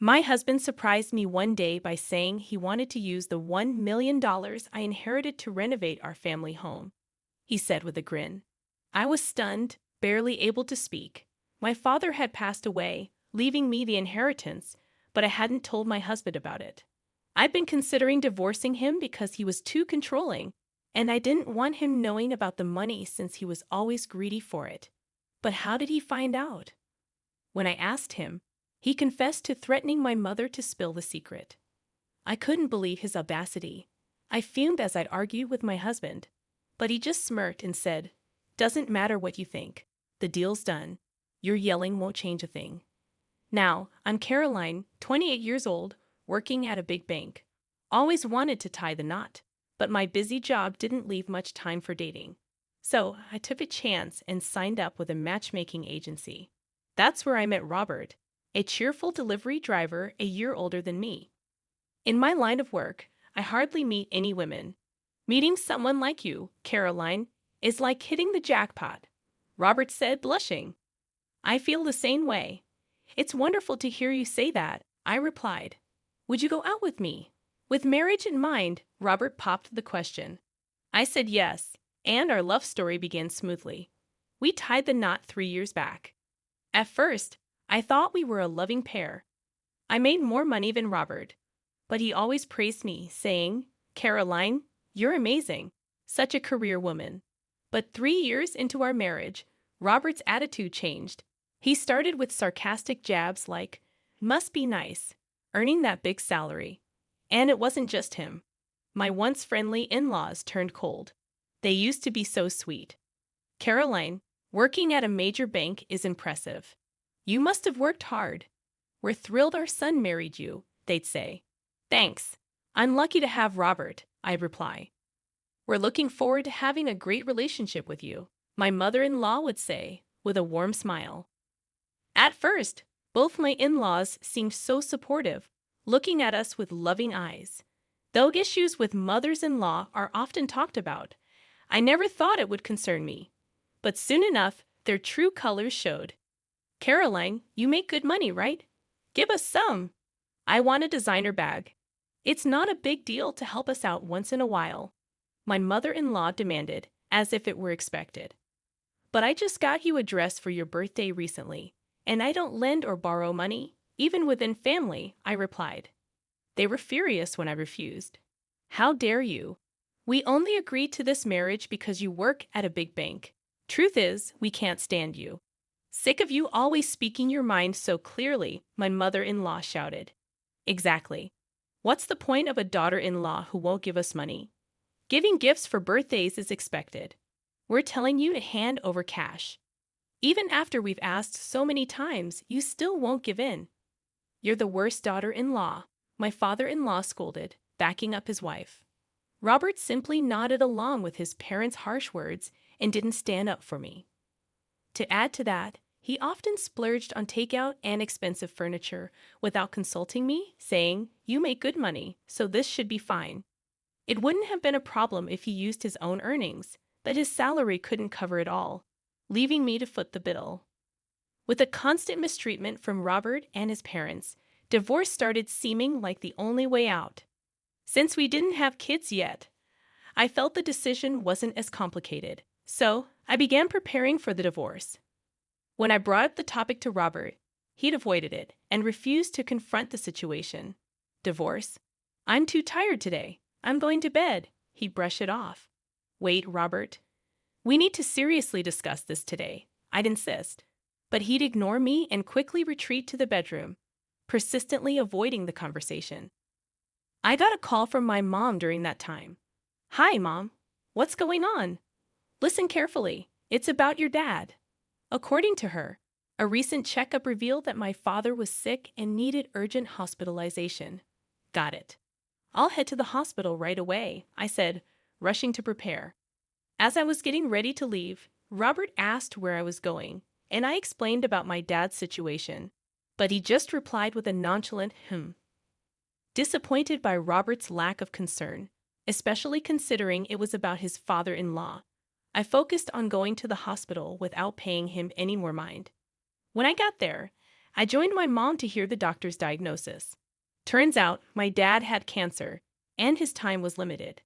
My husband surprised me one day by saying he wanted to use the $1 million I inherited to renovate our family home. He said with a grin. I was stunned, barely able to speak. My father had passed away, leaving me the inheritance, but I hadn't told my husband about it. I'd been considering divorcing him because he was too controlling, and I didn't want him knowing about the money since he was always greedy for it. But how did he find out? When I asked him, he confessed to threatening my mother to spill the secret. I couldn't believe his audacity. I fumed as I'd argued with my husband, but he just smirked and said, "Doesn't matter what you think. The deal's done. Your yelling won't change a thing." Now, I'm Caroline, 28 years old, working at a big bank. Always wanted to tie the knot, but my busy job didn't leave much time for dating. So I took a chance and signed up with a matchmaking agency. That's where I met Robert, a cheerful delivery driver a year older than me. In my line of work, I hardly meet any women. Meeting someone like you, Caroline, is like hitting the jackpot, Robert said, blushing. I feel the same way. It's wonderful to hear you say that, I replied. Would you go out with me? With marriage in mind, Robert popped the question. I said yes, and our love story began smoothly. We tied the knot 3 years back. At first, I thought we were a loving pair. I made more money than Robert, but he always praised me, saying, Caroline, you're amazing, such a career woman. But 3 years into our marriage, Robert's attitude changed. He started with sarcastic jabs like, must be nice, earning that big salary. And it wasn't just him. My once friendly in-laws turned cold. They used to be so sweet. Caroline, working at a major bank is impressive. You must have worked hard. We're thrilled our son married you, they'd say. Thanks. I'm lucky to have Robert, I'd reply. We're looking forward to having a great relationship with you, my mother-in-law would say, with a warm smile. At first, both my in-laws seemed so supportive, looking at us with loving eyes. Though issues with mothers-in-law are often talked about, I never thought it would concern me. But soon enough, their true colors showed. Caroline, you make good money, right? Give us some. I want a designer bag. It's not a big deal to help us out once in a while, my mother-in-law demanded, as if it were expected. But I just got you a dress for your birthday recently, and I don't lend or borrow money, even within family, I replied. They were furious when I refused. How dare you? We only agreed to this marriage because you work at a big bank. Truth is, we can't stand you. Sick of you always speaking your mind so clearly, my mother-in-law shouted. Exactly. What's the point of a daughter-in-law who won't give us money? Giving gifts for birthdays is expected. We're telling you to hand over cash. Even after we've asked so many times, you still won't give in. You're the worst daughter-in-law, my father-in-law scolded, backing up his wife. Robert simply nodded along with his parents' harsh words and didn't stand up for me. To add to that, he often splurged on takeout and expensive furniture without consulting me, saying, you make good money, so this should be fine. It wouldn't have been a problem if he used his own earnings, but his salary couldn't cover it all, leaving me to foot the bill. With a constant mistreatment from Robert and his parents, divorce started seeming like the only way out. Since we didn't have kids yet, I felt the decision wasn't as complicated, so I began preparing for the divorce. When I brought up the topic to Robert, he'd avoided it and refused to confront the situation. Divorce? I'm too tired today. I'm going to bed. He'd brush it off. Wait, Robert. We need to seriously discuss this today, I'd insist. But he'd ignore me and quickly retreat to the bedroom, persistently avoiding the conversation. I got a call from my mom during that time. Hi, Mom. What's going on? Listen carefully. It's about your dad. According to her, a recent checkup revealed that my father was sick and needed urgent hospitalization. Got it. I'll head to the hospital right away, I said, rushing to prepare. As I was getting ready to leave, Robert asked where I was going, and I explained about my dad's situation, but he just replied with a nonchalant Disappointed by Robert's lack of concern, especially considering it was about his father-in-law, I focused on going to the hospital without paying him any more mind. When I got there, I joined my mom to hear the doctor's diagnosis. Turns out my dad had cancer, and his time was limited.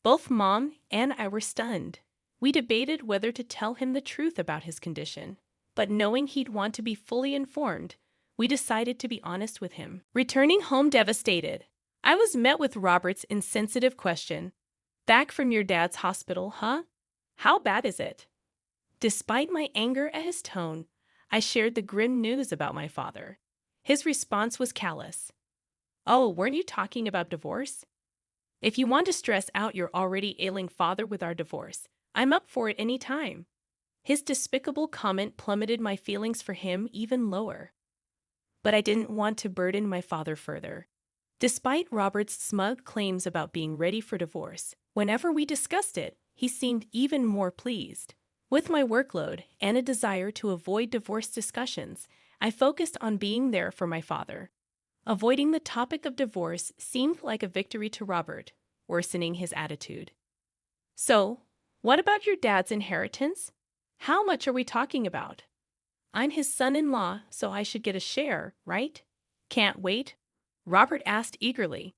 Both Mom and I were stunned. We debated whether to tell him the truth about his condition, but knowing he'd want to be fully informed, we decided to be honest with him. Returning home devastated, I was met with Robert's insensitive question. Back from your dad's hospital, huh? How bad is it? Despite my anger at his tone, I shared the grim news about my father. His response was callous. Oh, weren't you talking about divorce? If you want to stress out your already ailing father with our divorce, I'm up for it any time. His despicable comment plummeted my feelings for him even lower. But I didn't want to burden my father further. Despite Robert's smug claims about being ready for divorce, whenever we discussed it, he seemed even more pleased. With my workload and a desire to avoid divorce discussions, I focused on being there for my father. Avoiding the topic of divorce seemed like a victory to Robert, worsening his attitude. So, what about your dad's inheritance? How much are we talking about? I'm his son-in-law, so I should get a share, right? Can't wait? Robert asked eagerly.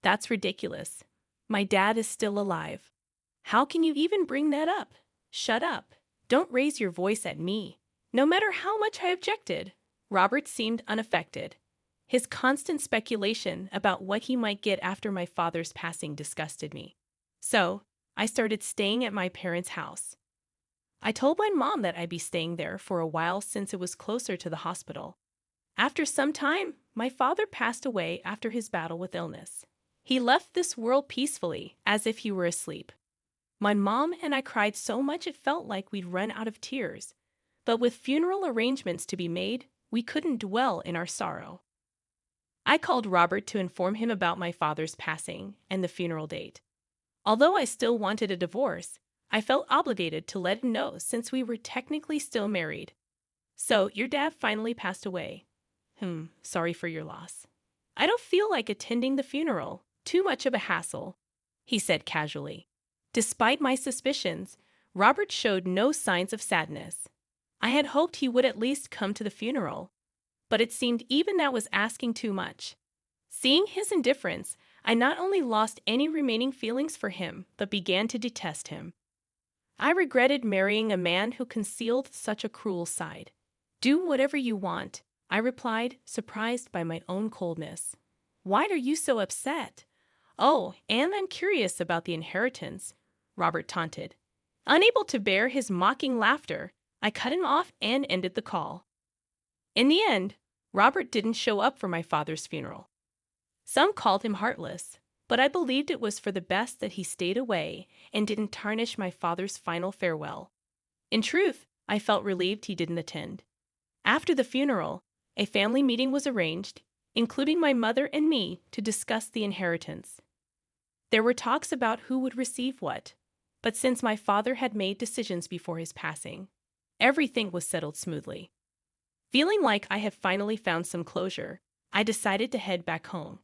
That's ridiculous. My dad is still alive. How can you even bring that up? Shut up. Don't raise your voice at me. No matter how much I objected, Robert seemed unaffected. His constant speculation about what he might get after my father's passing disgusted me. So, I started staying at my parents' house. I told my mom that I'd be staying there for a while since it was closer to the hospital. After some time, my father passed away after his battle with illness. He left this world peacefully, as if he were asleep. My mom and I cried so much it felt like we'd run out of tears. But with funeral arrangements to be made, we couldn't dwell in our sorrow. I called Robert to inform him about my father's passing and the funeral date. Although I still wanted a divorce, I felt obligated to let him know since we were technically still married. So, your dad finally passed away. Sorry for your loss. I don't feel like attending the funeral. Too much of a hassle, he said casually. Despite my suspicions, Robert showed no signs of sadness. I had hoped he would at least come to the funeral, but it seemed even that was asking too much. Seeing his indifference, I not only lost any remaining feelings for him, but began to detest him. I regretted marrying a man who concealed such a cruel side. Do whatever you want, I replied, surprised by my own coldness. Why are you so upset? Oh, and I'm curious about the inheritance, Robert taunted. Unable to bear his mocking laughter, I cut him off and ended the call. In the end, Robert didn't show up for my father's funeral. Some called him heartless, but I believed it was for the best that he stayed away and didn't tarnish my father's final farewell. In truth, I felt relieved he didn't attend. After the funeral, a family meeting was arranged, including my mother and me, to discuss the inheritance. There were talks about who would receive what, but since my father had made decisions before his passing, everything was settled smoothly. Feeling like I had finally found some closure, I decided to head back home.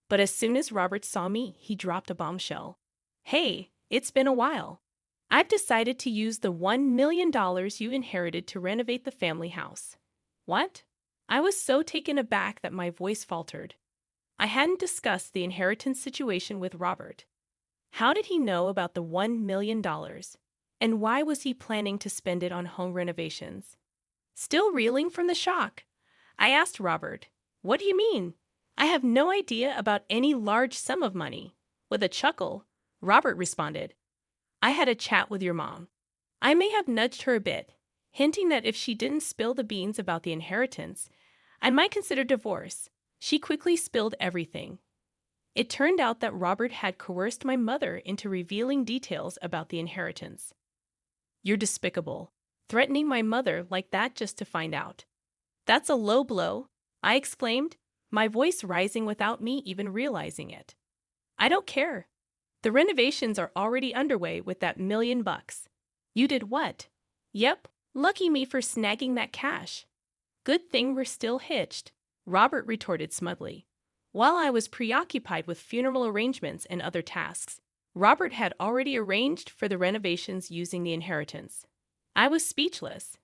But as soon as Robert saw me, he dropped a bombshell. Hey, it's been a while. I've decided to use the $1 million you inherited to renovate the family house. What? I was so taken aback that my voice faltered. I hadn't discussed the inheritance situation with Robert. How did he know about the $1 million? And why was he planning to spend it on home renovations? Still reeling from the shock, I asked Robert, "What do you mean? I have no idea about any large sum of money." With a chuckle, Robert responded, "I had a chat with your mom. I may have nudged her a bit, hinting that if she didn't spill the beans about the inheritance, I might consider divorce. She quickly spilled everything. It turned out that Robert had coerced my mother into revealing details about the inheritance. You're despicable, threatening my mother like that just to find out. That's a low blow," I exclaimed, my voice rising without me even realizing it. "I don't care. The renovations are already underway with that $1,000,000. You did what? Yep, lucky me for snagging that cash. Good thing we're still hitched," Robert retorted smugly. While I was preoccupied with funeral arrangements and other tasks, Robert had already arranged for the renovations using the inheritance. I was speechless.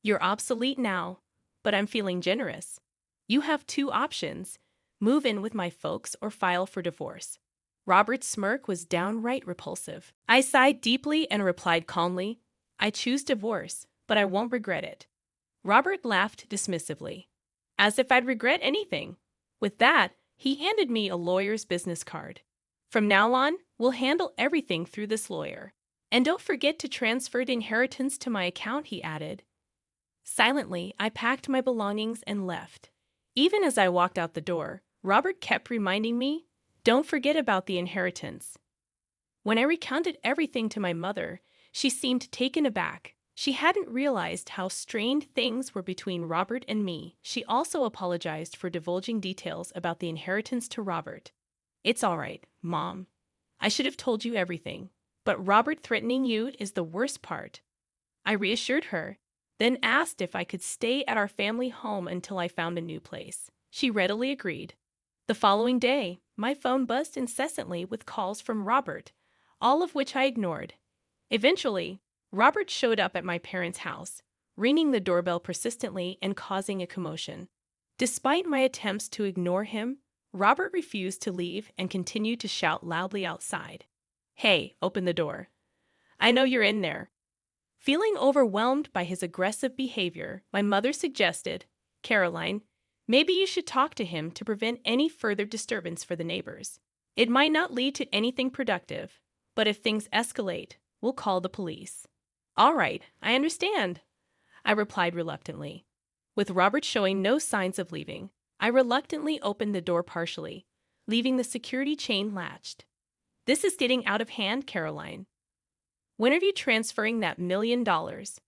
"You're obsolete now, but I'm feeling generous," You have two options: move in with my folks or file for divorce. Robert's smirk was downright repulsive. I sighed deeply and replied calmly, I choose divorce, but I won't regret it. Robert laughed dismissively. As if I'd regret anything. With that, he handed me a lawyer's business card. From now on, we'll handle everything through this lawyer. And don't forget to transfer the inheritance to my account, he added. Silently, I packed my belongings and left. Even as I walked out the door, Robert kept reminding me, don't forget about the inheritance. When I recounted everything to my mother, she seemed taken aback. She hadn't realized how strained things were between Robert and me. She also apologized for divulging details about the inheritance to Robert. It's all right, Mom. I should have told you everything. But Robert threatening you is the worst part. I reassured her, then asked if I could stay at our family home until I found a new place. She readily agreed. The following day, my phone buzzed incessantly with calls from Robert, all of which I ignored. Eventually, Robert showed up at my parents' house, ringing the doorbell persistently and causing a commotion. Despite my attempts to ignore him, Robert refused to leave and continued to shout loudly outside. Hey, open the door. I know you're in there. Feeling overwhelmed by his aggressive behavior, my mother suggested, Caroline, maybe you should talk to him to prevent any further disturbance for the neighbors. It might not lead to anything productive, but if things escalate, we'll call the police. All right, I understand, I replied reluctantly. With Robert showing no signs of leaving, I reluctantly opened the door partially, leaving the security chain latched. This is getting out of hand, Caroline. When are you transferring that $1,000,000?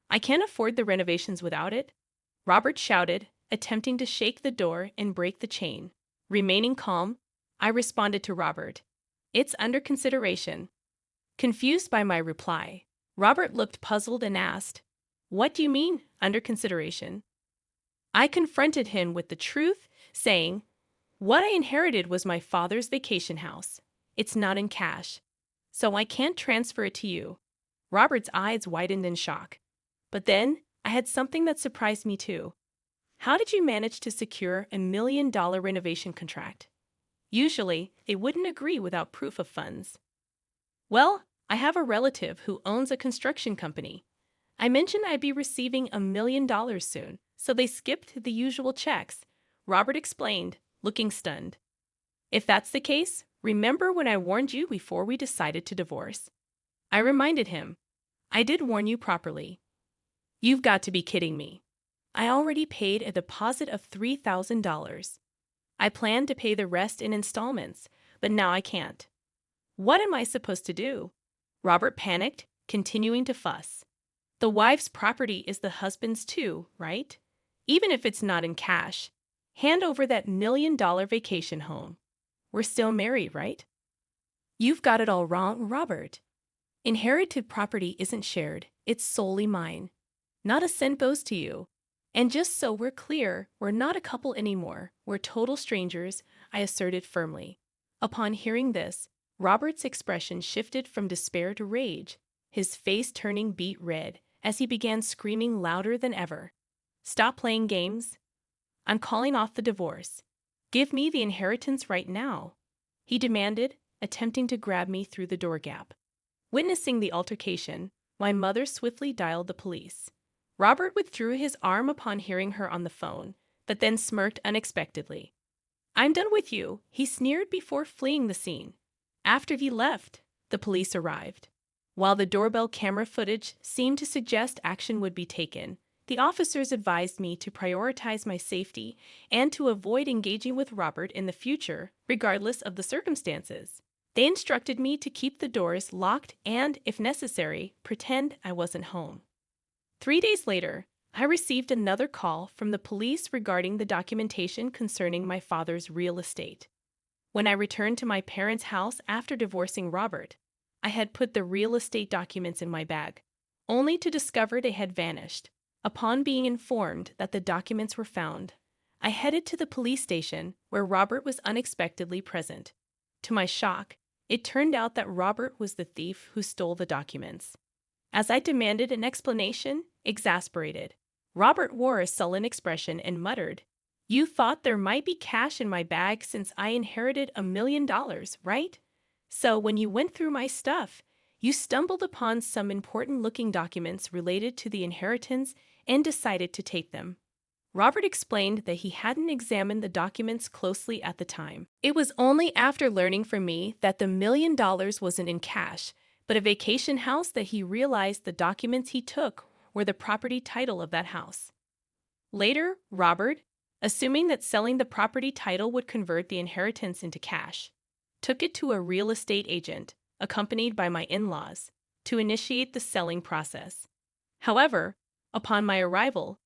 I can't afford the renovations without it, Robert shouted, attempting to shake the door and break the chain. Remaining calm, I responded to Robert. It's under consideration. Confused by my reply, Robert looked puzzled and asked, What do you mean, under consideration? I confronted him with the truth, saying, What I inherited was my father's vacation house. It's not in cash, so I can't transfer it to you. Robert's eyes widened in shock. But then, I had something that surprised me too. How did you manage to secure a $1,000,000 renovation contract? Usually, they wouldn't agree without proof of funds. Well, I have a relative who owns a construction company. I mentioned I'd be receiving $1,000,000 soon, so they skipped the usual checks, Robert explained, looking stunned. If that's the case, remember when I warned you before we decided to divorce? I reminded him. I did warn you properly. You've got to be kidding me. I already paid a deposit of $3,000. I planned to pay the rest in installments, but now I can't. What am I supposed to do? Robert panicked, continuing to fuss. The wife's property is the husband's too, right? Even if it's not in cash. Hand over that $1,000,000 vacation home. We're still married, right? You've got it all wrong, Robert. Inherited property isn't shared, it's solely mine. Not a cent goes to you. And just so we're clear, we're not a couple anymore. We're total strangers, I asserted firmly. Upon hearing this, Robert's expression shifted from despair to rage, his face turning beet red as he began screaming louder than ever. Stop playing games. I'm calling off the divorce. Give me the inheritance right now, he demanded, attempting to grab me through the door gap. Witnessing the altercation, my mother swiftly dialed the police. Robert withdrew his arm upon hearing her on the phone, but then smirked unexpectedly. I'm done with you, he sneered before fleeing the scene. After he left, the police arrived. While the doorbell camera footage seemed to suggest action would be taken, the officers advised me to prioritize my safety and to avoid engaging with Robert in the future, regardless of the circumstances. They instructed me to keep the doors locked and, if necessary, pretend I wasn't home. 3 days later, I received another call from the police regarding the documentation concerning my father's real estate. When I returned to my parents' house after divorcing Robert, I had put the real estate documents in my bag, only to discover they had vanished. Upon being informed that the documents were found, I headed to the police station where Robert was unexpectedly present. To my shock, it turned out that Robert was the thief who stole the documents. As I demanded an explanation, exasperated, Robert wore a sullen expression and muttered, You thought there might be cash in my bag since I inherited $1 million, right? So when you went through my stuff, you stumbled upon some important-looking documents related to the inheritance and decided to take them. Robert explained that he hadn't examined the documents closely at the time. It was only after learning from me that the $1 million wasn't in cash, but a vacation house that he realized the documents he took were the property title of that house. Later, Robert, assuming that selling the property title would convert the inheritance into cash, took it to a real estate agent, accompanied by my in-laws, to initiate the selling process. However, upon my arrival,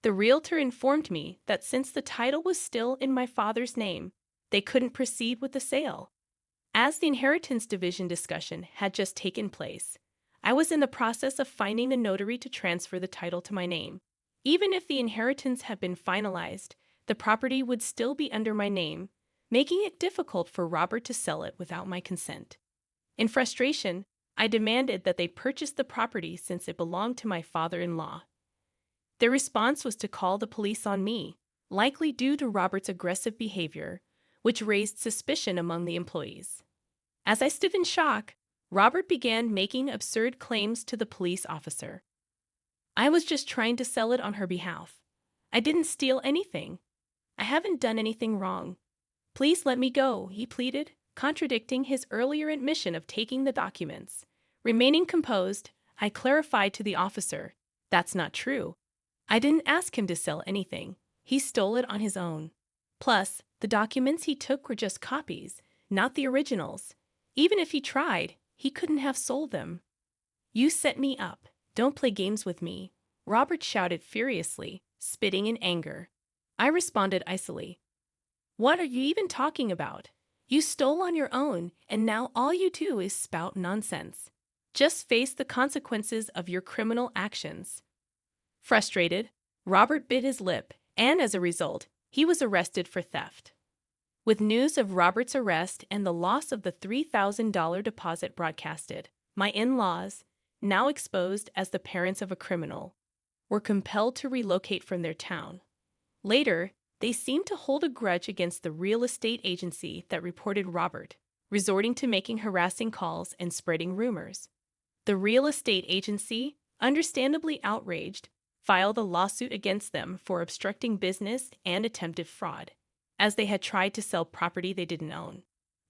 the realtor informed me that since the title was still in my father's name, they couldn't proceed with the sale. As the inheritance division discussion had just taken place, I was in the process of finding the notary to transfer the title to my name. Even if the inheritance had been finalized, the property would still be under my name, making it difficult for Robert to sell it without my consent. In frustration, I demanded that they purchase the property since it belonged to my father-in-law. Their response was to call the police on me, likely due to Robert's aggressive behavior, which raised suspicion among the employees. As I stood in shock, Robert began making absurd claims to the police officer. I was just trying to sell it on her behalf. I didn't steal anything. I haven't done anything wrong. Please let me go, he pleaded, contradicting his earlier admission of taking the documents. Remaining composed, I clarified to the officer, that's not true. I didn't ask him to sell anything. He stole it on his own. Plus, the documents he took were just copies, not the originals. Even if he tried, he couldn't have sold them. You set me up. Don't play games with me, Robert shouted furiously, spitting in anger. I responded icily. What are you even talking about? You stole on your own, and now all you do is spout nonsense. Just face the consequences of your criminal actions. Frustrated, Robert bit his lip, and as a result, he was arrested for theft. With news of Robert's arrest and the loss of the $3,000 deposit broadcasted, my in-laws, now exposed as the parents of a criminal, were compelled to relocate from their town. Later, they seemed to hold a grudge against the real estate agency that reported Robert, resorting to making harassing calls and spreading rumors. The real estate agency, understandably outraged, filed a lawsuit against them for obstructing business and attempted fraud, as they had tried to sell property they didn't own.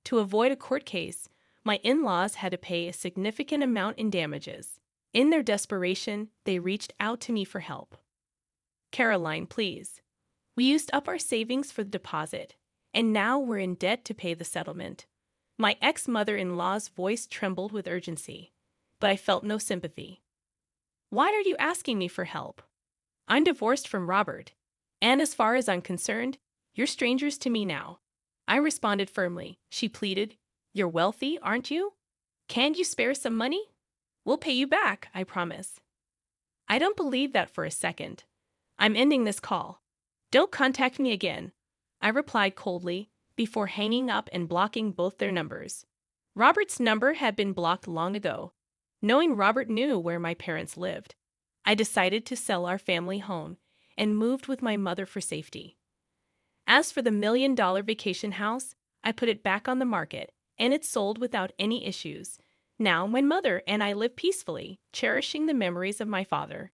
To avoid a court case, my in-laws had to pay a significant amount in damages. In their desperation, they reached out to me for help. Caroline, please. We used up our savings for the deposit, and now we're in debt to pay the settlement. My ex-mother-in-law's voice trembled with urgency, but I felt no sympathy. Why are you asking me for help? I'm divorced from Robert, and as far as I'm concerned, you're strangers to me now. I responded firmly. She pleaded, You're wealthy, aren't you? Can't you spare some money? We'll pay you back, I promise. I don't believe that for a second. I'm ending this call. Don't contact me again, I replied coldly, before hanging up and blocking both their numbers. Robert's number had been blocked long ago. Knowing Robert knew where my parents lived, I decided to sell our family home and moved with my mother for safety. As for the $1 million vacation house, I put it back on the market, and it sold without any issues. Now my mother and I live peacefully, cherishing the memories of my father.